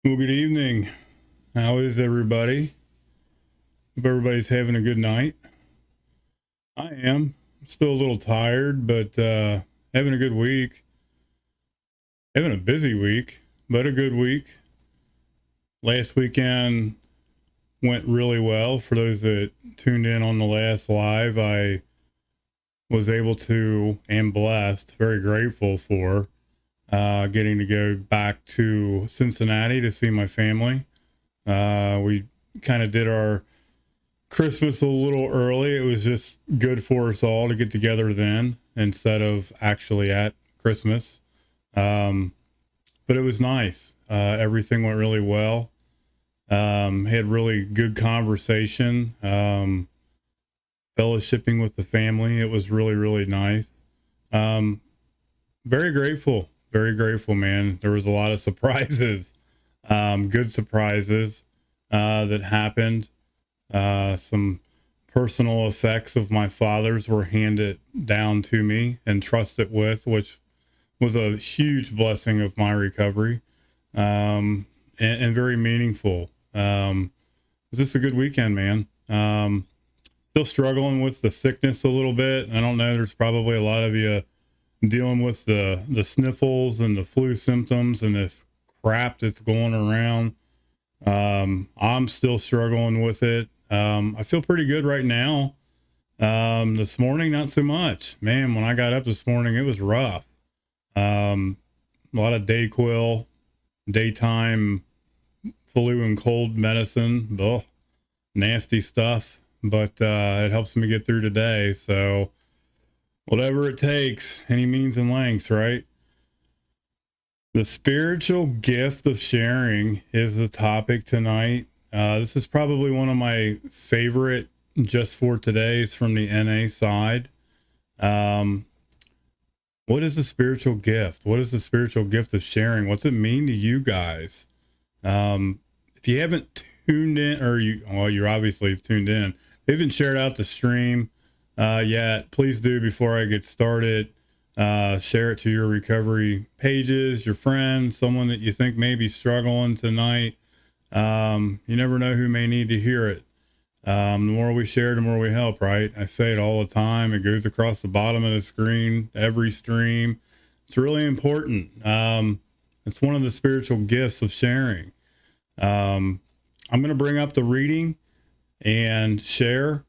Well, good evening. How is everybody? Hope everybody's having a good night. I am. Still a little tired, but having a good week. Having a busy week, but a good week. Last weekend went really well. For those that tuned in on the last live, I was able to, and blessed, very grateful for getting to go back to Cincinnati to see my family. We kind of did our Christmas a little early. It was just good for us all to get together then instead of actually at Christmas. Um, but it was nice. Everything went really well. Had really good conversation. Fellowshipping with the family. It was really, really nice. Um, very grateful, man. There was a lot of surprises, good surprises that happened. Some personal effects of my father's were handed down to me and trusted with, which was a huge blessing of my recovery, and very meaningful. It was just a good weekend, man. Still struggling with the sickness a little bit. I don't know. There's probably a lot of you dealing with the sniffles and the flu symptoms and this crap that's going around. I'm still struggling with it. I feel pretty good right now. This morning, not so much, man. When I got up this morning, it was rough. A lot of Dayquil, daytime flu and cold medicine. Ugh, nasty stuff, but, it helps me get through today. So whatever it takes, any means and lengths, right? The spiritual gift of sharing is the topic tonight. This is probably one of my favorite just for today's from the NA side. Um, what is the spiritual gift? What is the spiritual gift of sharing? What's it mean to you guys? If you haven't tuned in, or you're obviously tuned in, if you haven't shared out the stream yet, please do before I get started. Share it to your recovery pages, your friends, someone that you think may be struggling tonight. You never know who may need to hear it. The more we share, the more we help, right? I say it all the time. It goes across the bottom of the screen, every stream. It's really important. It's one of the spiritual gifts of sharing. I'm going to bring up the reading and share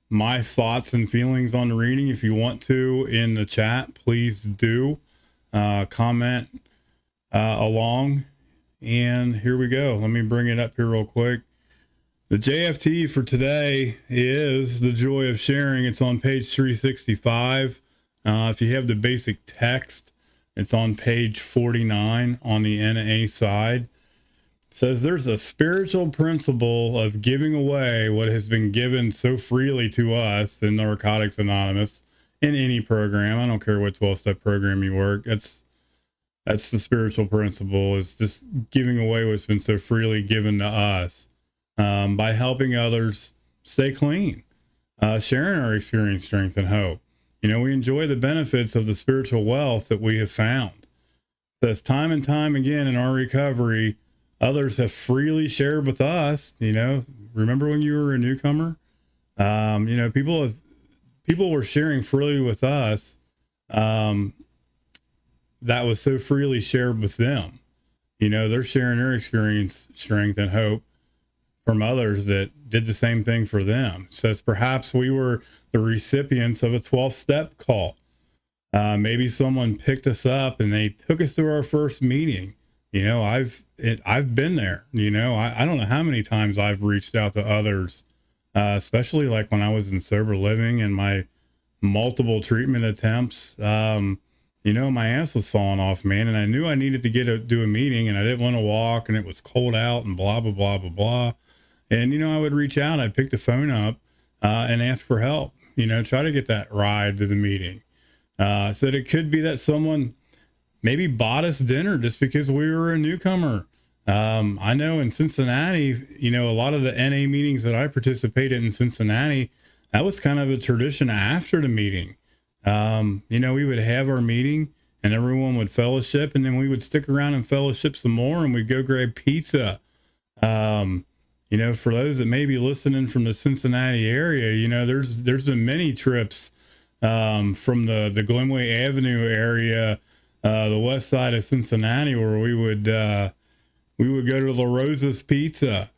my thoughts and feelings on the reading. If you want to in the chat, please do comment along. And here we go. Let me bring it up here real quick. The JFT for today is the joy of sharing. It's on page 365. If you have the basic text, it's on page 49 on the NA side. It says there's a spiritual principle of giving away what has been given so freely to us in Narcotics Anonymous, in any program. I don't care what 12-step program you work. That's the spiritual principle, is just giving away what's been so freely given to us, by helping others stay clean, sharing our experience, strength, and hope. You know, we enjoy the benefits of the spiritual wealth that we have found. Says time and time again in our recovery, others have freely shared with us. You know, remember when you were a newcomer? You know, people were sharing freely with us. That was so freely shared with them. You know, they're sharing their experience, strength, and hope from others that did the same thing for them. It says perhaps we were the recipients of a 12-step call. Maybe someone picked us up and they took us to our first meeting. You know, I've been there. You know, I don't know how many times I've reached out to others, especially like when I was in sober living and my multiple treatment attempts. You know, my ass was falling off, man, and I knew I needed to do a meeting, and I didn't want to walk, and it was cold out, and blah blah blah blah blah. And you know, I would reach out, I'd pick the phone up, and ask for help. You know, try to get that ride to the meeting. So it could be that someone maybe bought us dinner just because we were a newcomer. I know in Cincinnati, you know, a lot of the NA meetings that I participated in Cincinnati, that was kind of a tradition after the meeting. You know, we would have our meeting and everyone would fellowship, and then we would stick around and fellowship some more, and we'd go grab pizza. Um, for those that may be listening from the Cincinnati area, there's been many trips from the Glenway Avenue area, the west side of Cincinnati, where we would go to La Rosa's Pizza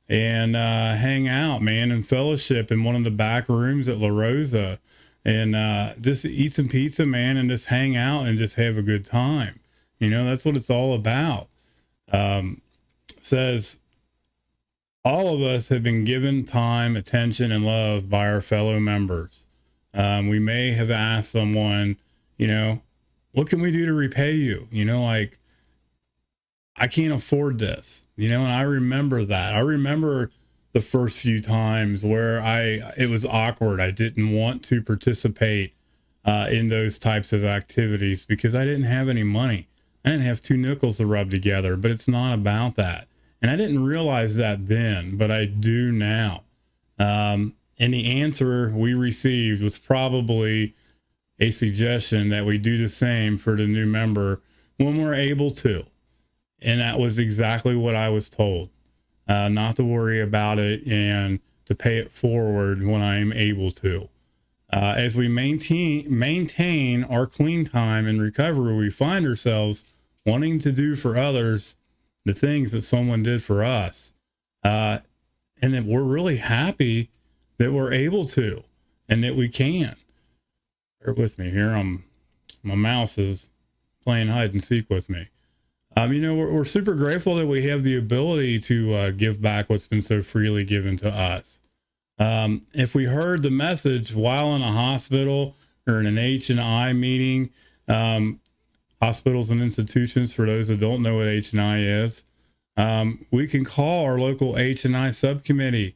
and hang out, man, and fellowship in one of the back rooms at La Rosa, and just eat some pizza, man, and just hang out and just have a good time. That's what it's all about. Says all of us have been given time, attention, and love by our fellow members. We may have asked someone, what can we do to repay you? Like, I can't afford this, and I remember that. I remember the first few times where it was awkward. I didn't want to participate in those types of activities because I didn't have any money. I didn't have two nickels to rub together, but it's not about that. And I didn't realize that then, but I do now. And the answer we received was probably a suggestion that we do the same for the new member when we're able to. And that was exactly what I was told, not to worry about it and to pay it forward when I'm able to. As we maintain our clean time and recovery, we find ourselves wanting to do for others the things that someone did for us. And that we're really happy that we're able to and that we can. Bear with me here. My mouse is playing hide and seek with me. We're super grateful that we have the ability to give back what's been so freely given to us. If we heard the message while in a hospital or in an H&I meeting, hospitals and institutions, for those that don't know what H&I is, we can call our local H&I subcommittee.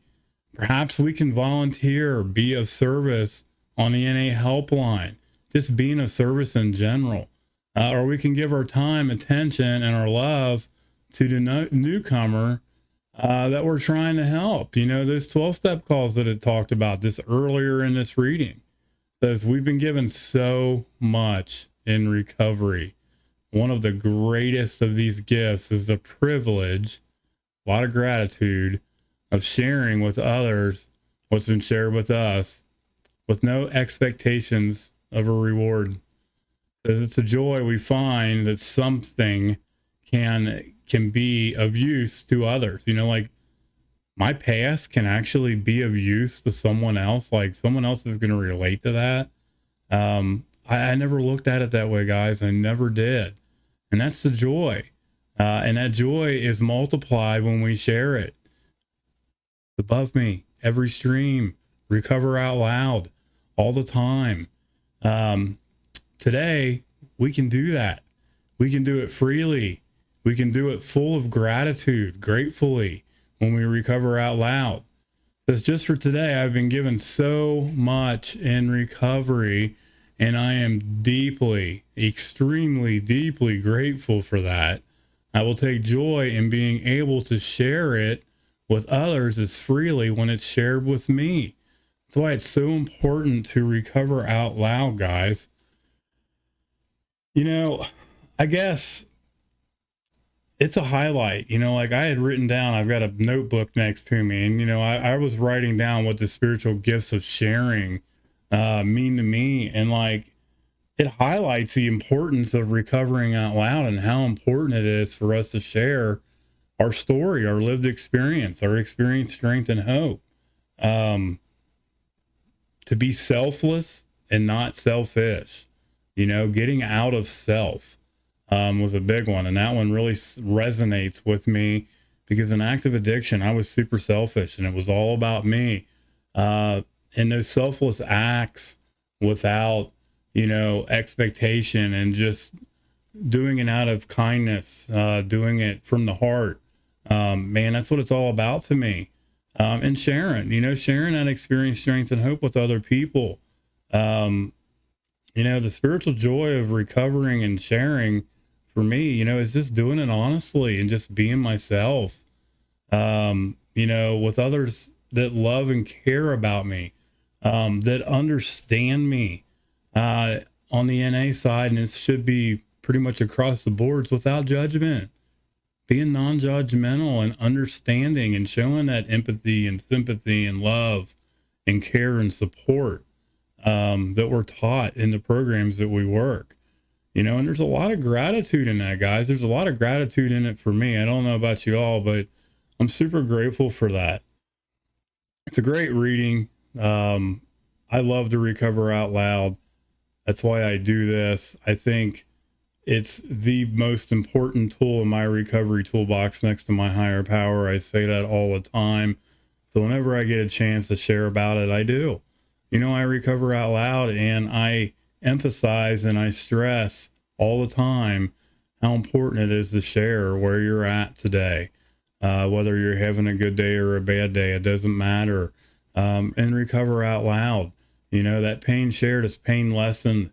Perhaps we can volunteer or be of service on the NA helpline, just being of service in general. Or we can give our time, attention, and our love to the newcomer that we're trying to help. Those 12-step calls that it talked about this earlier in this reading says we've been given so much in recovery. One of the greatest of these gifts is the privilege, a lot of gratitude, of sharing with others what's been shared with us with no expectations of a reward. Says it's a joy we find that something can be of use to others. Like my past can actually be of use to someone else. Like someone else is going to relate to that. I never looked at it that way, guys. I never did. And that's the joy. And that joy is multiplied when we share it. Above me, every stream, recover out loud all the time. Today, we can do that. We can do it freely. We can do it full of gratitude, gratefully, when we recover out loud. Because just for today, I've been given so much in recovery, and I am deeply, extremely deeply grateful for that. I will take joy in being able to share it with others as freely when it's shared with me. That's why it's so important to recover out loud, guys. I guess it's a highlight, like I had written down, I've got a notebook next to me, and, I was writing down what the spiritual gifts of sharing mean to me. And like, it highlights the importance of recovering out loud and how important it is for us to share our story, our lived experience, our experience, strength, and hope. To be selfless and not selfish, getting out of self was a big one. And that one really resonates with me because in active addiction, I was super selfish and it was all about me. And those selfless acts without, expectation and just doing it out of kindness, doing it from the heart. Man, that's what it's all about to me. And sharing that experience, strength, and hope with other people. The spiritual joy of recovering and sharing for me, is just doing it honestly and just being myself, with others that love and care about me, that understand me, on the NA side, and it should be pretty much across the boards, without judgment, being non-judgmental and understanding and showing that empathy and sympathy and love and care and support that we're taught in the programs that we work. And there's a lot of gratitude in that, guys. There's a lot of gratitude in it for me. I don't know about you all, but I'm super grateful for that. It's a great reading. I love to recover out loud. That's why I do this. I think it's the most important tool in my recovery toolbox next to my higher power. I say that all the time. So whenever I get a chance to share about it, I do. I recover out loud, and I emphasize and I stress all the time how important it is to share where you're at today. Whether you're having a good day or a bad day, it doesn't matter. And recover out loud. That pain shared is pain lessened.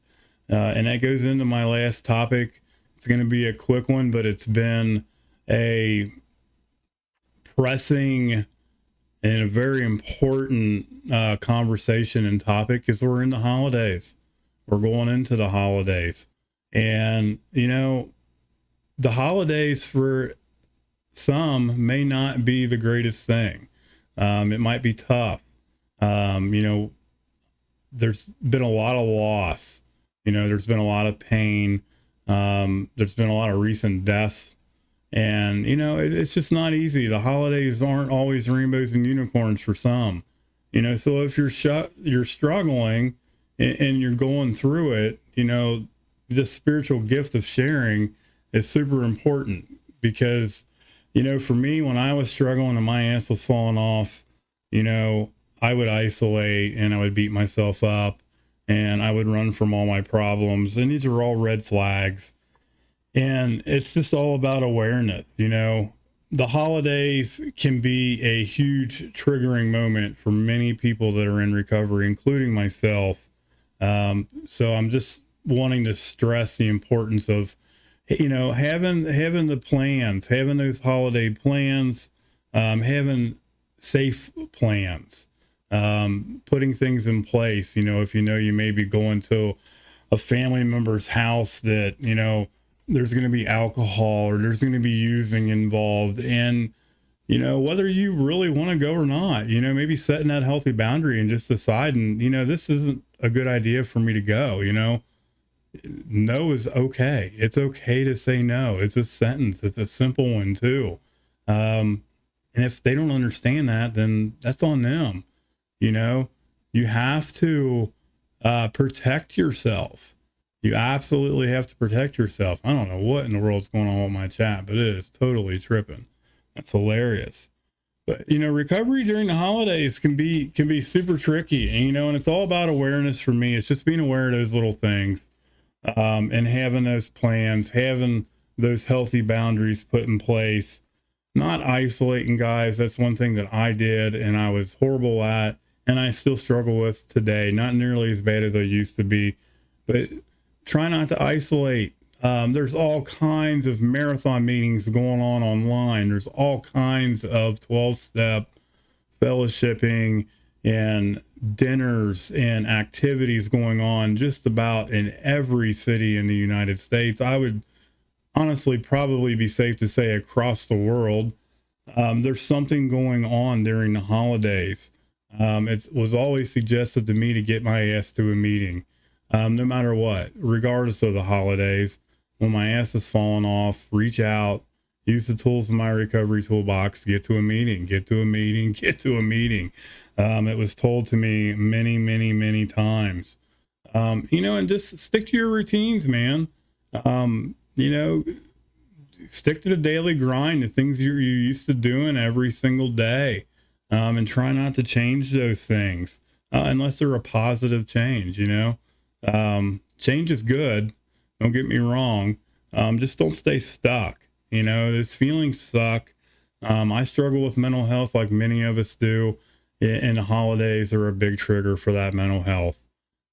And that goes into my last topic. It's going to be a quick one, but it's been a pressing and a very important conversation and topic, because we're in the holidays. We're going into the holidays. And, the holidays for some may not be the greatest thing. It might be tough. There's been a lot of loss. There's been a lot of pain. There's been a lot of recent deaths. And, it's just not easy. The holidays aren't always rainbows and unicorns for some. So if you're struggling and you're going through it, the spiritual gift of sharing is super important, because, for me, when I was struggling and my ass was falling off, I would isolate and I would beat myself up and I would run from all my problems. And these are all red flags. And it's just all about awareness. The holidays can be a huge triggering moment for many people that are in recovery, including myself. So I'm just wanting to stress the importance of, having the plans, having those holiday plans, having safe plans, putting things in place. If you may be going to a family member's house that, there's going to be alcohol or there's going to be using involved, and, whether you really want to go or not, maybe setting that healthy boundary and just deciding, this isn't a good idea for me to go. No is okay. It's okay to say no. It's a sentence. It's a simple one too. And if they don't understand that, then that's on them. You have to protect yourself. You absolutely have to protect yourself. I don't know what in the world's going on with my chat, but it is totally tripping. That's hilarious. But, recovery during the holidays can be super tricky. And it's all about awareness for me. It's just being aware of those little things, and having those plans, having those healthy boundaries put in place, not isolating, guys. That's one thing that I did and I was horrible at, and I still struggle with today. Not nearly as bad as I used to be, but try not to isolate. There's all kinds of marathon meetings going on online. There's all kinds of 12-step fellowshipping and dinners and activities going on just about in every city in the United States. I would honestly probably be safe to say across the world. There's something going on during the holidays. It was always suggested to me to get my ass to a meeting, no matter what, regardless of the holidays. When my ass is falling off, reach out, use the tools in my recovery toolbox, get to a meeting. It was told to me many, many, many times. And just stick to your routines, man. Stick to the daily grind, the things you're used to doing every single day, and try not to change those things unless they're a positive change. Change is good. Don't get me wrong. Just don't stay stuck. Those feelings suck. I struggle with mental health like many of us do, and the holidays are a big trigger for that mental health.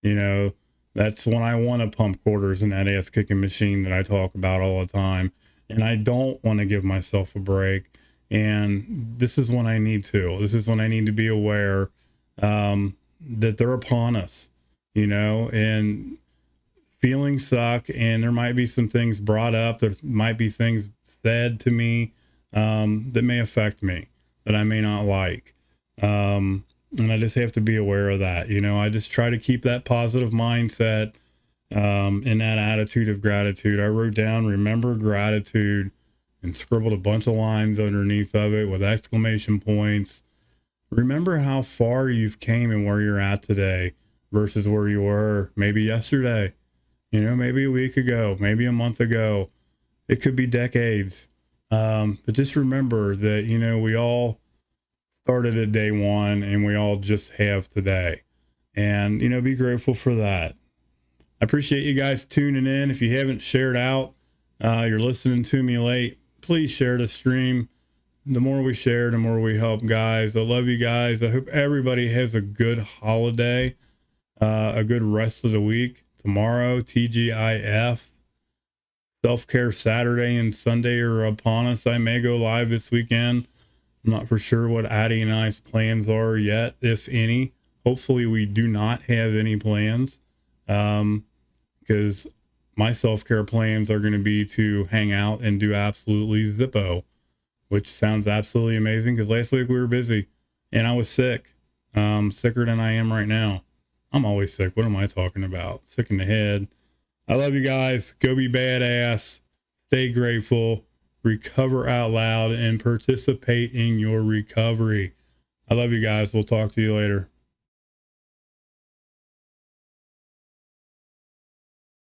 That's when I want to pump quarters in that ass kicking machine that I talk about all the time. And I don't want to give myself a break. And this is when I need to. This is when I need to be aware that they're upon us, and feelings suck, and there might be some things brought up. There might be things said to me that may affect me, that I may not like. And I just have to be aware of that. I just try to keep that positive mindset and that attitude of gratitude. I wrote down, remember gratitude, and scribbled a bunch of lines underneath of it with exclamation points. Remember how far you've came and where you're at today versus where you were maybe yesterday, maybe a week ago, maybe a month ago. It could be decades. But just remember that, we all started at day one and we all just have today. And, be grateful for that. I appreciate you guys tuning in. If you haven't shared out, you're listening to me late, please share the stream. The more we share, the more we help, guys. I love you guys. I hope everybody has a good holiday, a good rest of the week. Tomorrow, TGIF, Self-Care Saturday and Sunday are upon us. I may go live this weekend. I'm not for sure what Addie and I's plans are yet, if any. Hopefully we do not have any plans, because my self-care plans are going to be to hang out and do absolutely Zippo, which sounds absolutely amazing because last week we were busy and I was sick, sicker than I am right now. I'm always sick. What am I talking about? Sick in the head. I love you guys. Go be badass. Stay grateful. Recover out loud and participate in your recovery. I love you guys. We'll talk to you later.